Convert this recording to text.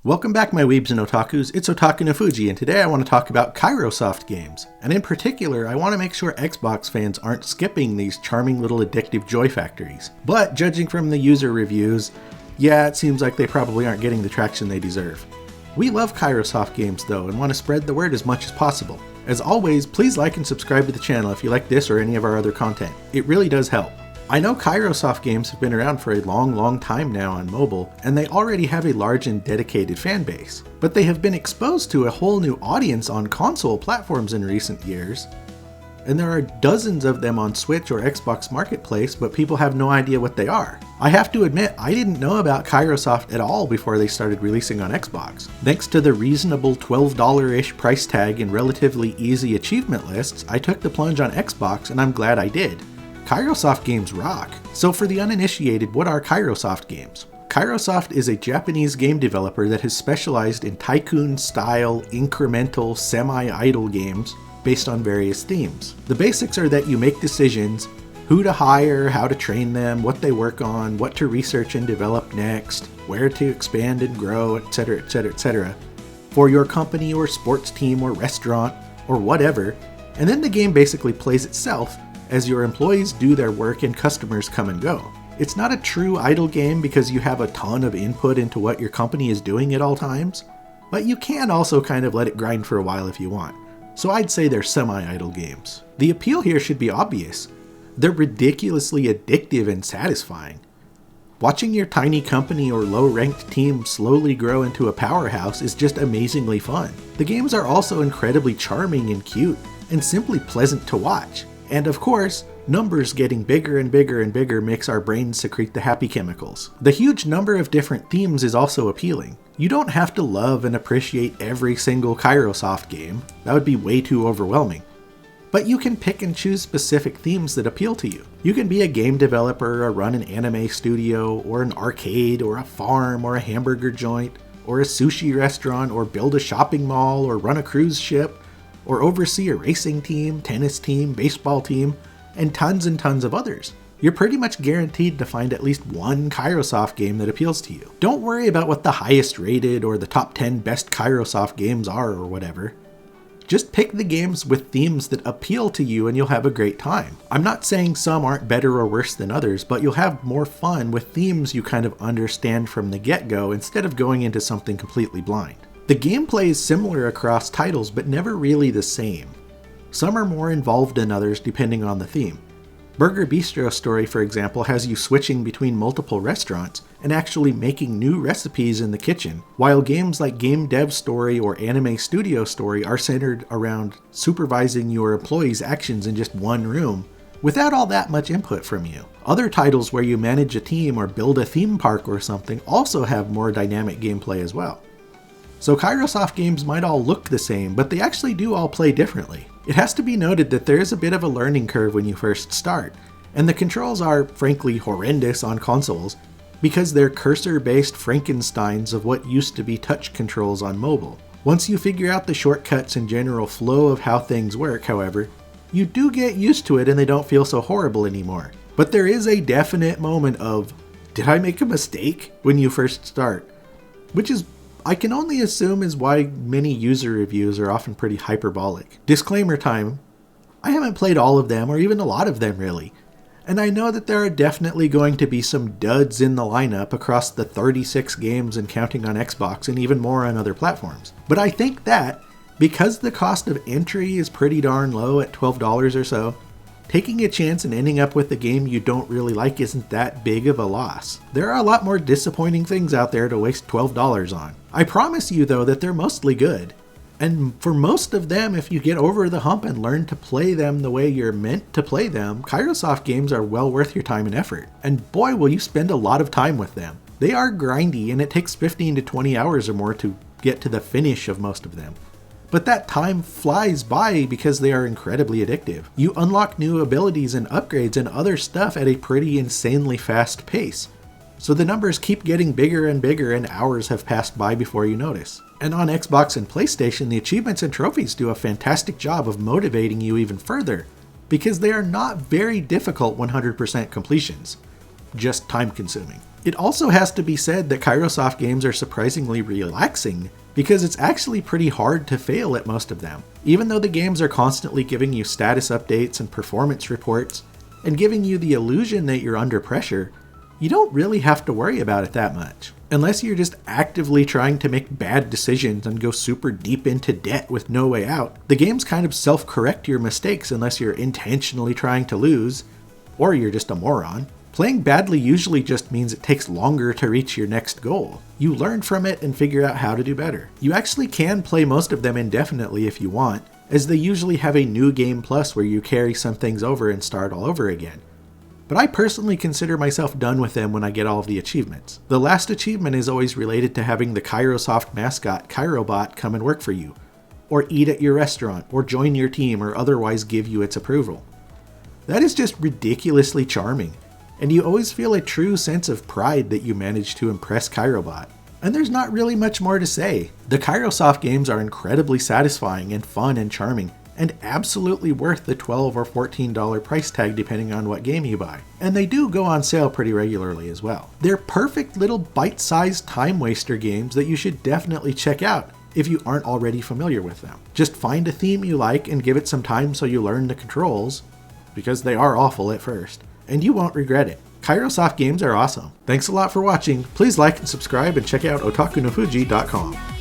Welcome back, my weebs and otakus. It's Otakunofuji, and today I want to talk about Kairosoft games. And in particular, I want to make sure Xbox fans aren't skipping these charming little addictive joy factories. But judging from the user reviews, yeah, it seems like they probably aren't getting the traction they deserve. We love Kairosoft games though, and want to spread the word as much as possible. As always, please like and subscribe to the channel if you like this or any of our other content. It really does help. I know Kairosoft games have been around for a long time now on mobile, and they already have a large and dedicated fan base. But they have been exposed to a whole new audience on console platforms in recent years. And there are dozens of them on Switch or Xbox Marketplace, but people have no idea what they are. I have to admit, I didn't know about Kairosoft at all before they started releasing on Xbox. Thanks to the reasonable $12-ish price tag and relatively easy achievement lists, I took the plunge on Xbox, and I'm glad I did. Kairosoft games rock. So for the uninitiated, what are Kairosoft games? Kairosoft is a Japanese game developer that has specialized in tycoon-style, incremental, semi-idle games based on various themes. The basics are that you make decisions, who to hire, how to train them, what they work on, what to research and develop next, where to expand and grow, etc, etc, etc, for your company or sports team or restaurant or whatever, and then the game basically plays itself as your employees do their work and customers come and go. It's not a true idle game because you have a ton of input into what your company is doing at all times, but you can also kind of let it grind for a while if you want. So I'd say they're semi-idle games. The appeal here should be obvious. They're ridiculously addictive and satisfying. Watching your tiny company or low-ranked team slowly grow into a powerhouse is just amazingly fun. The games are also incredibly charming and cute, and simply pleasant to watch. And of course, numbers getting bigger and bigger and bigger makes our brains secrete the happy chemicals. The huge number of different themes is also appealing. You don't have to love and appreciate every single Kairosoft game. That would be way too overwhelming. But you can pick and choose specific themes that appeal to you. You can be a game developer or run an anime studio or an arcade or a farm or a hamburger joint or a sushi restaurant or build a shopping mall or run a cruise ship or oversee a racing team, tennis team, baseball team, and tons of others. You're pretty much guaranteed to find at least one Kairosoft game that appeals to you. Don't worry about what the highest rated or the top 10 best Kairosoft games are or whatever. Just pick the games with themes that appeal to you and you'll have a great time. I'm not saying some aren't better or worse than others, but you'll have more fun with themes you kind of understand from the get-go instead of going into something completely blind. The gameplay is similar across titles, but never really the same. Some are more involved than others depending on the theme. Burger Bistro Story, for example, has you switching between multiple restaurants and actually making new recipes in the kitchen, while games like Game Dev Story or Anime Studio Story are centered around supervising your employees' actions in just one room, without all that much input from you. Other titles where you manage a team or build a theme park or something also have more dynamic gameplay as well. So Kairosoft games might all look the same, but they actually do all play differently. It has to be noted that there is a bit of a learning curve when you first start, and the controls are frankly horrendous on consoles because they're cursor-based Frankensteins of what used to be touch controls on mobile. Once you figure out the shortcuts and general flow of how things work, however, you do get used to it and they don't feel so horrible anymore. But there is a definite moment of, did I make a mistake, when you first start? Which is, I can only assume, is why many user reviews are often pretty hyperbolic. Disclaimer time, I haven't played all of them or even a lot of them really, and I know that there are definitely going to be some duds in the lineup across the 36 games and counting on Xbox and even more on other platforms. But I think that, because the cost of entry is pretty darn low at $12 or so, taking a chance and ending up with a game you don't really like isn't that big of a loss. There are a lot more disappointing things out there to waste $12 on. I promise you though that they're mostly good. And for most of them, if you get over the hump and learn to play them the way you're meant to play them, Kairosoft games are well worth your time and effort. And boy, will you spend a lot of time with them. They are grindy and it takes 15 to 20 hours or more to get to the finish of most of them. But that time flies by because they are incredibly addictive. You unlock new abilities and upgrades and other stuff at a pretty insanely fast pace. So the numbers keep getting bigger and bigger and hours have passed by before you notice. And on Xbox and PlayStation, the achievements and trophies do a fantastic job of motivating you even further, because they are not very difficult 100% completions, just time consuming. It also has to be said that Kairosoft games are surprisingly relaxing, because it's actually pretty hard to fail at most of them. Even though the games are constantly giving you status updates and performance reports, and giving you the illusion that you're under pressure, you don't really have to worry about it that much. Unless you're just actively trying to make bad decisions and go super deep into debt with no way out, the games kind of self-correct your mistakes unless you're intentionally trying to lose, or you're just a moron. Playing badly usually just means it takes longer to reach your next goal. You learn from it and figure out how to do better. You actually can play most of them indefinitely if you want, as they usually have a new game plus where you carry some things over and start all over again. But I personally consider myself done with them when I get all of the achievements. The last achievement is always related to having the Kairosoft mascot Kairobot come and work for you, or eat at your restaurant, or join your team, or otherwise give you its approval. That is just ridiculously charming, and you always feel a true sense of pride that you managed to impress Kairobot. And there's not really much more to say. The Kairosoft games are incredibly satisfying and fun and charming, and absolutely worth the $12 or $14 price tag depending on what game you buy. And they do go on sale pretty regularly as well. They're perfect little bite-sized time waster games that you should definitely check out if you aren't already familiar with them. Just find a theme you like and give it some time so you learn the controls, because they are awful at first, and you won't regret it. Kairosoft games are awesome. Thanks a lot for watching. Please like and subscribe and check out Otakunofuji.com.